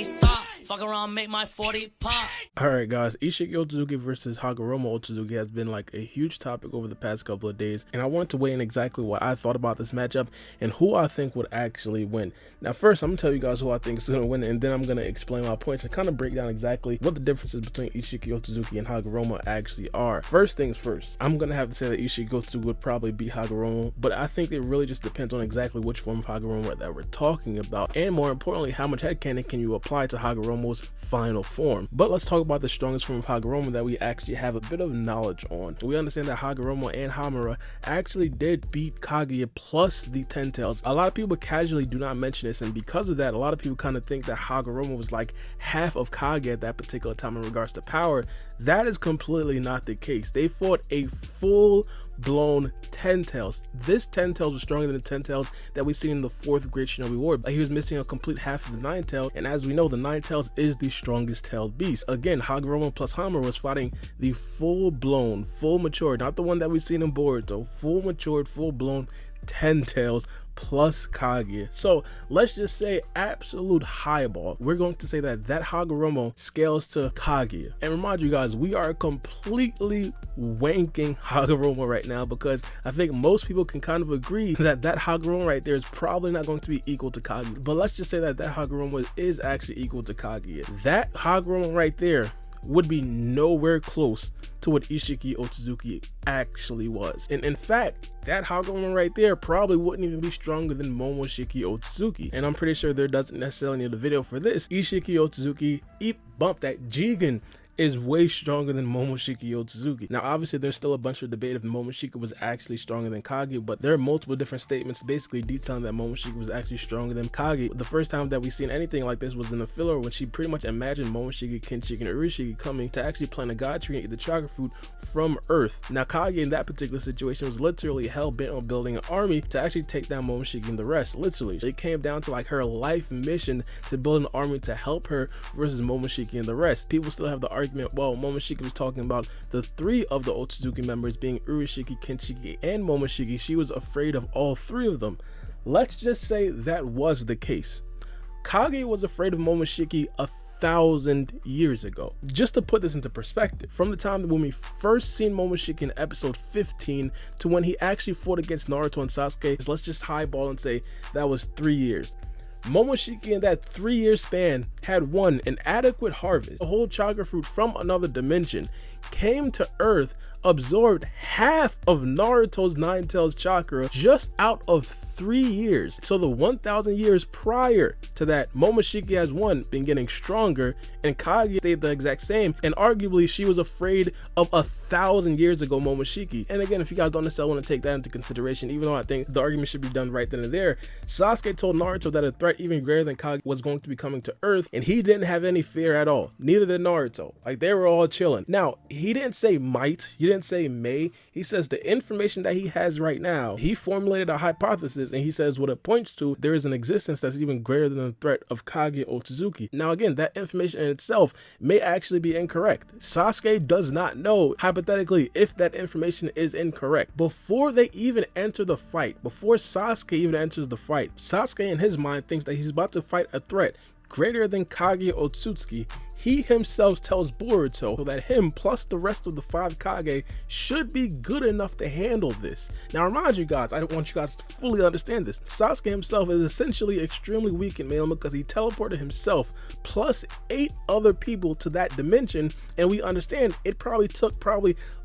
can't stop. Fuck around, make my 40 pop. Alright guys, Isshiki Otsutsuki versus Hagoromo Otsutsuki has been like a huge topic over the past couple of days, and I wanted to weigh in exactly what I thought about this matchup and who I think would actually win. Now first, I'm going to tell you guys who I think is going to win, and then I'm going to explain my points and kind of break down exactly what the differences between Isshiki Otsutsuki and Hagoromo actually are. First things first, I'm going to have to say that Isshiki Otsutsuki would probably beat Hagoromo, but I think it really just depends on exactly which form of Hagoromo that we're talking about, and more importantly, how much headcanon can you apply to Hagoromo's final form. But let's talk about the strongest form of Hagoromo that we actually have a bit of knowledge on. We understand that Hagoromo and Hamura actually did beat Kaguya plus the 10 tails. A lot of people casually do not mention this, and because of that, a lot of people kind of think that Hagoromo was like half of Kaguya at that particular time in regards to power. That is completely not the case. They fought a full-blown 10 tails. This 10 tails was stronger than the 10 tails that we see in the 4th Great Shinobi War. He was missing a complete half of the 9 tail, and as we know, the 9 tails is the strongest tailed beast. Again, Hagoromo plus Hamura was fighting the full-blown, full matured, not the one that we've seen in Boruto, full matured, full-blown 10 tails plus Kaguya. So let's just say absolute highball. We're going to say that Hagoromo scales to Kaguya. And remind you guys, we are completely wanking Hagoromo right now, because I think most people can kind of agree that Hagoromo right there is probably not going to be equal to Kaguya. But let's just say that Hagoromo is actually equal to Kaguya. That Hagoromo right there would be nowhere close to what Isshiki Otsutsuki actually was. And in fact, that Hagoromo right there probably wouldn't even be stronger than Momoshiki Otsutsuki. And I'm pretty sure there doesn't necessarily need a video for this. Isshiki Otsutsuki, bump that Jigen is way stronger than Momoshiki Otsutsuki. Now obviously there's still a bunch of debate if Momoshiki was actually stronger than Kaguya, but there are multiple different statements basically detailing that Momoshiki was actually stronger than Kaguya. The first time that we seen anything like this was in the filler, when she pretty much imagined Momoshiki, Kinshiki, and Urishiki coming to actually plant a god tree and eat the chakra fruit from Earth. Now Kaguya in that particular situation was literally hell-bent on building an army to actually take down Momoshiki and the rest. Literally, it came down to like her life mission to build an army to help her versus Momoshiki and the rest. People still have the argument, well, Momoshiki was talking about the 3 of the Otsutsuki members being Urishiki, Kinshiki, and Momoshiki. She was afraid of all 3 of them. Let's just say that was the case. Kaguya was afraid of Momoshiki 1,000 years ago. Just to put this into perspective, from the time when we first seen Momoshiki in episode 15 to when he actually fought against Naruto and Sasuke, let's just highball and say that was 3 years. Momoshiki in that 3-year span had won an adequate harvest, a whole chakra fruit from another dimension, came to Earth, absorbed half of Naruto's 9 tails chakra just out of 3 years. So the 1,000 years prior to that, Momoshiki has been getting stronger, and Kaguya stayed the exact same, and arguably she was afraid of 1,000 years ago Momoshiki. And again, if you guys don't necessarily want to take that into consideration, even though I think the argument should be done right then and there, Sasuke told Naruto that a threat even greater than Kaguya was going to be coming to Earth, and he didn't have any fear at all. Neither did Naruto. Like, they were all chilling. Now, he didn't say might, he didn't say may, he says the information that he has right now, he formulated a hypothesis, and he says what it points to, there is an existence that's even greater than the threat of Kaguya Otsutsuki. Now again, that information in itself may actually be incorrect. Sasuke does not know, hypothetically, if that information is incorrect. Before they even enter the fight, before Sasuke even enters the fight, Sasuke in his mind thinks that he's about to fight a threat greater than Kaguya Otsutsuki. He himself tells Boruto that him plus the rest of the 5 Kage should be good enough to handle this. Now remind you guys, I don't want you guys to fully understand this. Sasuke himself is essentially extremely weak in Melee because he teleported himself plus 8 other people to that dimension, and we understand it probably took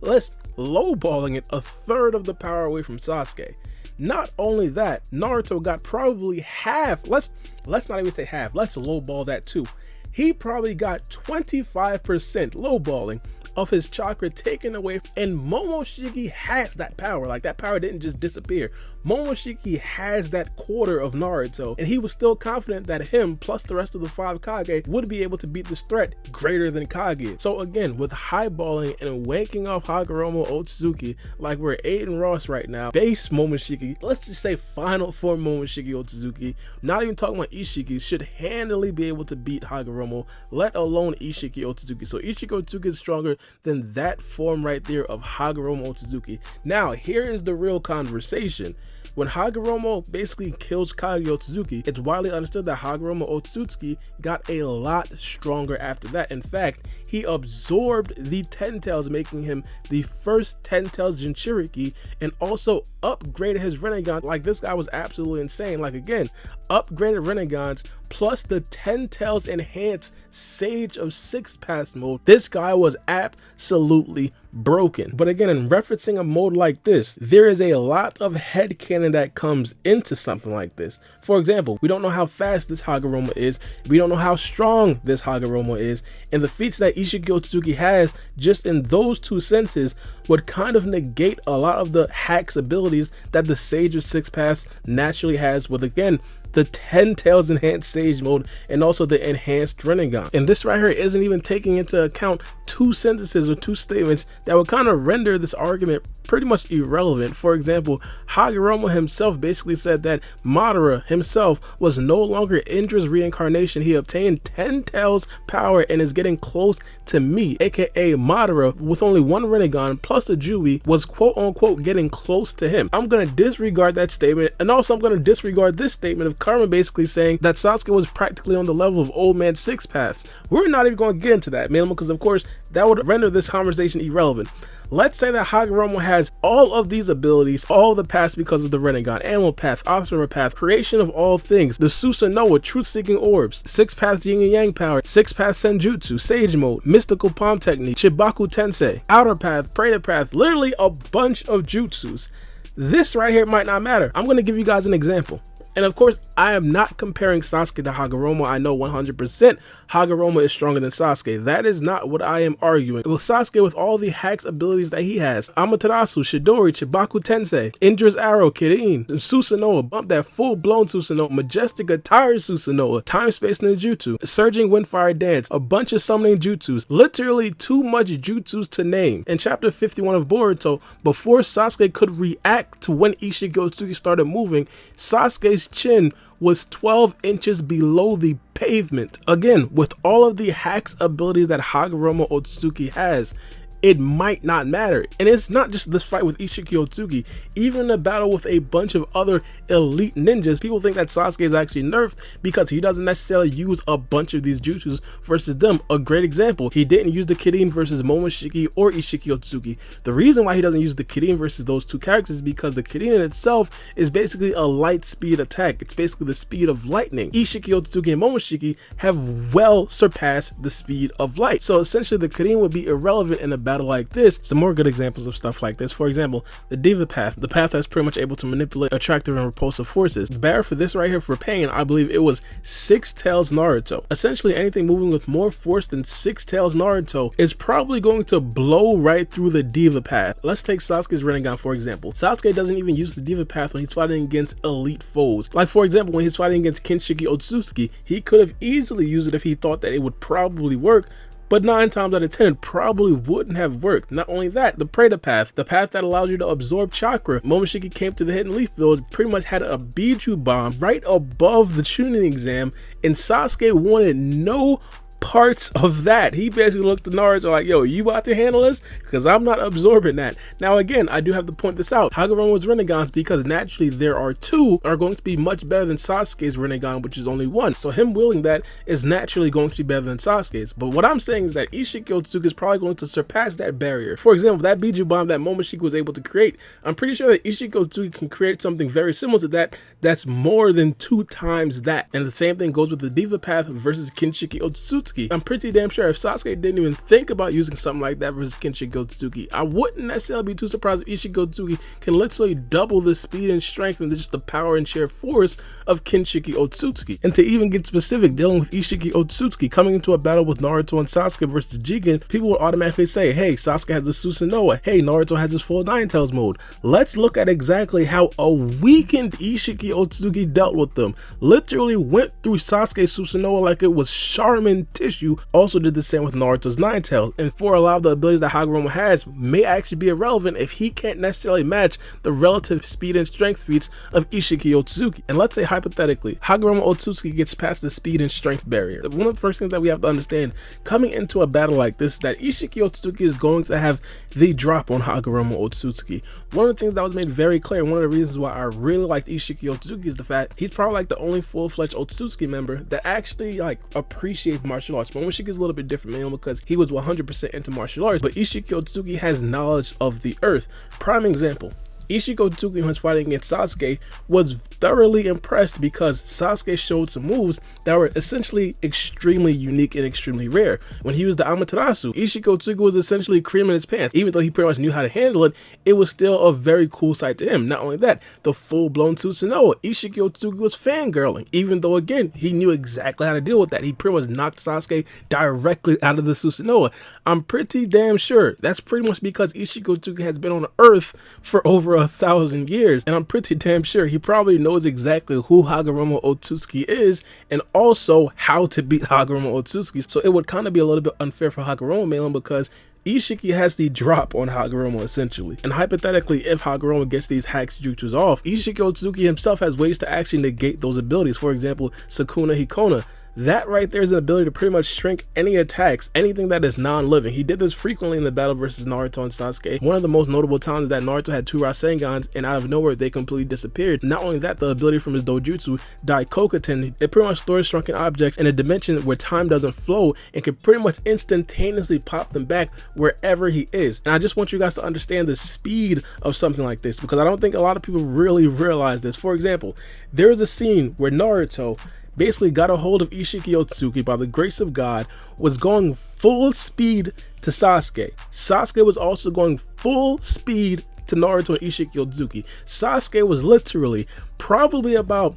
less lowballing it, 1/3 of the power away from Sasuke. Not only that, Naruto got probably half, let's not even say half, let's lowball that too. He probably got 25% lowballing of his chakra taken away, and Momoshiki has that power. Like, that power didn't just disappear. Momoshiki has that quarter of Naruto, and he was still confident that him plus the rest of the 5 Kage would be able to beat this threat greater than Kaguya. So again, with highballing and wanking off Hagoromo Otsutsuki like we're Aiden Ross right now, base Momoshiki, let's just say final form Momoshiki Otsutsuki, not even talking about Isshiki, should handily be able to beat Hagoromo, let alone Isshiki Otsutsuki. So Isshiki Otsutsuki is stronger than that form right there of Hagoromo Otsutsuki. Now here is the real conversation. When Hagoromo basically kills Kage Otsutsuki, it's widely understood that Hagoromo Otsutsuki got a lot stronger after that. In fact, he absorbed the 10 tails, making him the first 10 tails Jinchuriki, and also upgraded his Rinnegan. Like, this guy was absolutely insane. Like, again, upgraded Rinnegans plus the 10 tails enhanced Sage of Six Paths mode. This guy was absolutely broken. But again, in referencing a mode like this, there is a lot of headcanon that comes into something like this. For example, we don't know how fast this Hagoromo is, we don't know how strong this Hagoromo is, and the feats that Isshiki Otsutsuki has just in those two sentences would kind of negate a lot of the hacks abilities that the Sage of Six Paths naturally has, with again the 10 tails enhanced Sage mode and also the enhanced Rinnegan. And this right here isn't even taking into account two sentences or two statements that would kind of render this argument pretty much irrelevant. For example, Hagoromo himself basically said that Madara himself was no longer Indra's reincarnation. He obtained 10 tails power and is getting close to me, aka Madara, with only one Rinnegan plus a Jui, was quote unquote getting close to him. I'm gonna disregard that statement, and also I'm gonna disregard this statement of Karma basically saying that Sasuke was practically on the level of Old Man Six Paths. We're not even going to get into that, mainly because of course that would render this conversation irrelevant. Let's say that Hagoromo has all of these abilities, all the paths because of the Rinnegan, Animal Path, Asura Path, Creation of All Things, the Susanoo, Truth-Seeking Orbs, Six Paths Yin and Yang Power, Six Paths Senjutsu, Sage Mode, Mystical Palm Technique, Chibaku Tensei, Outer Path, Preta Path, literally a bunch of jutsus. This right here might not matter. I'm going to give you guys an example. And of course, I am not comparing Sasuke to Hagoromo. I know 100% Hagoromo is stronger than Sasuke. That is not what I am arguing. With Sasuke, with all the hacks abilities that he has, Amaterasu, Chidori, Chibaku Tensei, Indra's Arrow, Kirin, Susanoo, bump that full-blown Susanoo, Majestic Attire Susanoo, Time Space Ninjutsu, Surging Windfire Dance, a bunch of summoning jutsus, literally too much jutsus to name. In chapter 51 of Boruto, before Sasuke could react to when Isshiki Otsutsuki started moving, Sasuke's chin was 12 inches below the pavement. Again, with all of the hacks abilities that Hagoromo Otsutsuki has, it might not matter. And it's not just this fight with Isshiki Otsutsuki. Even in a battle with a bunch of other elite ninjas, people think that Sasuke is actually nerfed because he doesn't necessarily use a bunch of these jutsus versus them. A great example, he didn't use the Kirin versus Momoshiki or Isshiki Otsutsuki. The reason why he doesn't use the Kirin versus those two characters is because the Kirin in itself is basically a light speed attack. It's basically the speed of lightning. Isshiki Otsutsuki and Momoshiki have well surpassed the speed of light. So essentially the Kirin would be irrelevant in a battle like this. Some more good examples of stuff like this. For example, the Diva Path, the path that's pretty much able to manipulate attractive and repulsive forces. The barrier for this right here for pain, I believe it was Six Tails Naruto. Essentially anything moving with more force than Six Tails Naruto is probably going to blow right through the Diva Path. Let's take Sasuke's Rinnegan for example. Sasuke doesn't even use the Diva Path when he's fighting against elite foes. Like for example, when he's fighting against Isshiki Otsutsuki, he could have easily used it if he thought that it would probably work, but 9 times out of 10 it probably wouldn't have worked. Not only that, the Preta Path, the path that allows you to absorb chakra. Momoshiki came to the Hidden Leaf build, pretty much had a Biju bomb right above the Chunin exam, and Sasuke wanted no parts of that. He basically looked at Naruto like, yo, you about to handle this? Because I'm not absorbing that. Now again, I do have to point this out. Hagoromo's Rinnegans, because naturally there are 2, are going to be much better than Sasuke's Rinnegan, which is only 1. So him wielding that is naturally going to be better than Sasuke's. But what I'm saying is that Isshiki Otsutsuki is probably going to surpass that barrier. For example, that Biju bomb that Momoshiki was able to create, I'm pretty sure that Isshiki Otsutsuki can create something very similar to that that's more than 2 times that. And the same thing goes with the Diva Path versus Isshiki Otsutsuki. I'm pretty damn sure if Sasuke didn't even think about using something like that versus Isshiki Otsutsuki, I wouldn't necessarily be too surprised if Isshiki Otsutsuki can literally double the speed and strength and just the power and sheer force of Isshiki Otsutsuki. And to even get specific, dealing with Isshiki Otsutsuki, coming into a battle with Naruto and Sasuke versus Jigen, people would automatically say, hey, Sasuke has the Susanoo, hey, Naruto has his full 9 tails mode. Let's look at exactly how a weakened Isshiki Otsutsuki dealt with them. Literally went through Sasuke's Susanoo like it was Charmin tissue also did the same with Naruto's Nine Tails, and for a lot of the abilities that Hagoromo has may actually be irrelevant if he can't necessarily match the relative speed and strength feats of Isshiki Otsutsuki. And let's say hypothetically, Hagoromo Otsutsuki gets past the speed and strength barrier. One of the first things that we have to understand coming into a battle like this is that Isshiki Otsutsuki is going to have the drop on Hagoromo Otsutsuki. One of the things that was made very clear, one of the reasons why I really liked Isshiki Otsutsuki is the fact he's probably like the only full-fledged Otsutsuki member that actually like appreciates martial arts. Momoshiki is a little bit different, man, because he was 100% into martial arts, but Isshiki Otsutsuki has knowledge of the earth. Prime example, Isshiki Otsutsuki, when he was fighting against Sasuke, was thoroughly impressed because Sasuke showed some moves that were essentially extremely unique and extremely rare. When he used the Amaterasu, Isshiki Otsutsuki was essentially creaming his pants. Even though he pretty much knew how to handle it, it was still a very cool sight to him. Not only that, the full-blown Susanoo, Isshiki Otsutsuki was fangirling, even though again, he knew exactly how to deal with that. He pretty much knocked Sasuke directly out of the Susanoo. I'm pretty damn sure that's pretty much because Isshiki Otsutsuki has been on Earth for over 1,000 years, and I'm pretty damn sure he probably knows exactly who Hagoromo Otsutsuki is and also how to beat Hagoromo Otsutsuki. So it would kind of be a little bit unfair for Hagoromo mainly because Isshiki has the drop on Hagoromo essentially. And hypothetically, if Hagoromo gets these hacks jutsus off, Isshiki Otsutsuki himself has ways to actually negate those abilities. For example, Sukuna Hikona. That right there is an ability to pretty much shrink any attacks, anything that is non-living. He did this frequently in the battle versus Naruto and Sasuke. One of the most notable times is that Naruto had two Rasengans and out of nowhere they completely disappeared. Not only that, the ability from his dojutsu, Daikokaten, it pretty much stores shrunken objects in a dimension where time doesn't flow and can pretty much instantaneously pop them back wherever he is. And I just want you guys to understand the speed of something like this because I don't think a lot of people really realize this. For example, there is a scene where Naruto basically got a hold of Isshiki Otsutsuki by the grace of God, was going full speed to Sasuke. Sasuke was also going full speed to Naruto and Isshiki Otsutsuki. Sasuke was literally probably about,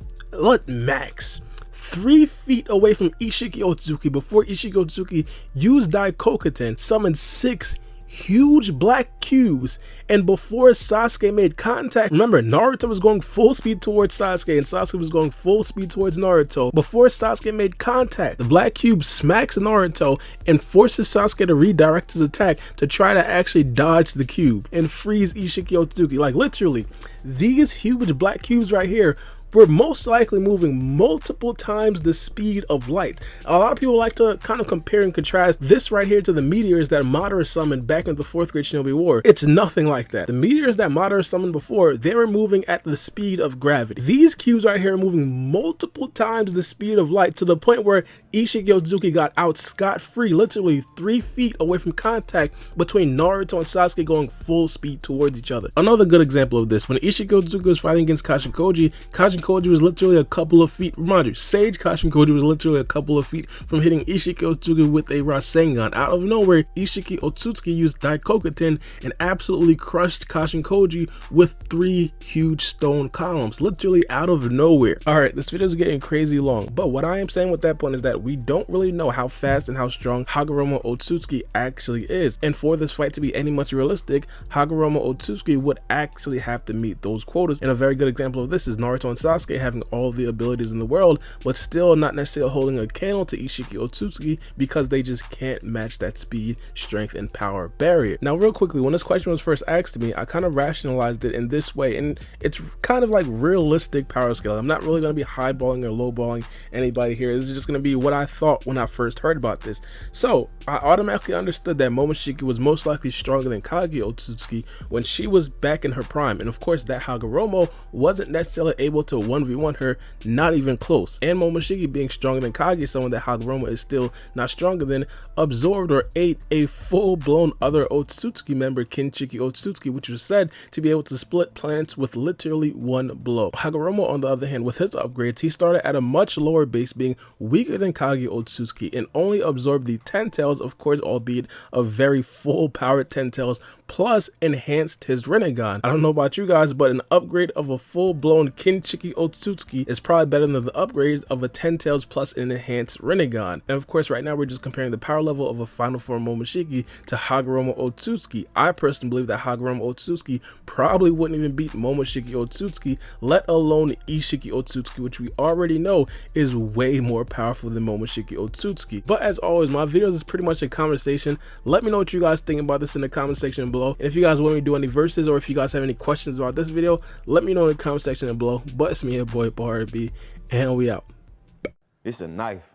max 3 feet away from Isshiki Otsutsuki before Isshiki Otsutsuki used Daikokaten, summoned 6 huge black cubes, and before Sasuke made contact, remember Naruto was going full speed towards Sasuke and Sasuke was going full speed towards Naruto. Before Sasuke made contact, the black cube smacks Naruto and forces Sasuke to redirect his attack to try to actually dodge the cube and freeze Isshiki Otsutsuki. Like literally, these huge black cubes right here were most likely moving multiple times the speed of light. A lot of people like to kind of compare and contrast this right here to the meteors that Madara summoned back in the 4th grade Shinobi War. It's nothing like that. The meteors that Madara summoned before, they were moving at the speed of gravity. These cubes right here are moving multiple times the speed of light to the point where Isshiki Otsutsuki got out scot-free, literally 3 feet away from contact between Naruto and Sasuke going full speed towards each other. Another good example of this, when Isshiki Otsutsuki was fighting against Kashinkoji, Kashinkoji was literally a couple of feet, remind you, Sage Kashinkoji was literally a couple of feet from hitting Isshiki Otsutsuki with a Rasengan. Out of nowhere, Isshiki Otsutsuki used Daikokaten and absolutely crushed Kashinkoji with 3 huge stone columns, literally out of nowhere. Alright, this video is getting crazy long, but what I am saying with that point is that we don't really know how fast and how strong Hagoromo Otsutsuki actually is, and for this fight to be any much realistic, Hagoromo Otsutsuki would actually have to meet those quotas. And a very good example of this is Naruto and Sasuke having all the abilities in the world, but still not necessarily holding a candle to Isshiki Otsutsuki because they just can't match that speed, strength, and power barrier. Now, real quickly, when this question was first asked to me, I kind of rationalized it in this way, and it's kind of like realistic power scale. I'm not really going to be highballing or lowballing anybody here. This is just going to be what I thought when I first heard about this. So I automatically understood that Momoshiki was most likely stronger than Kage Otsutsuki when she was back in her prime, and of course that Hagoromo wasn't necessarily able to 1v1 her, not even close. And Momoshiki, being stronger than Kage, someone that Hagoromo is still not stronger than, absorbed or ate a full-blown other Otsutsuki member, Kinshiki Otsutsuki, which was said to be able to split planets with literally one blow. Hagoromo, on the other hand, with his upgrades, he started at a much lower base, being weaker than Kage Otsutsuki, and only absorbed the 10 tails, of course, albeit a very full-powered 10 tails, plus enhanced his Rinnegan. I don't know about you guys, but an upgrade of a full-blown Kinshiki Isshiki Otsutsuki is probably better than the upgrade of a 10 tails plus an enhanced Rinnegan. And of course, right now we're just comparing the power level of a final form Momoshiki to Hagoromo Otsutsuki. I personally believe that Hagoromo Otsutsuki probably wouldn't even beat Momoshiki Otsutsuki, let alone Isshiki Otsutsuki, which we already know is way more powerful than Momoshiki Otsutsuki. But as always, my videos is pretty much a conversation. Let me know what you guys think about this in the comment section below. And if you guys want me to do any verses, or if you guys have any questions about this video, let me know in the comment section below. But it's me, your boy Baara, and we out. It's a knife.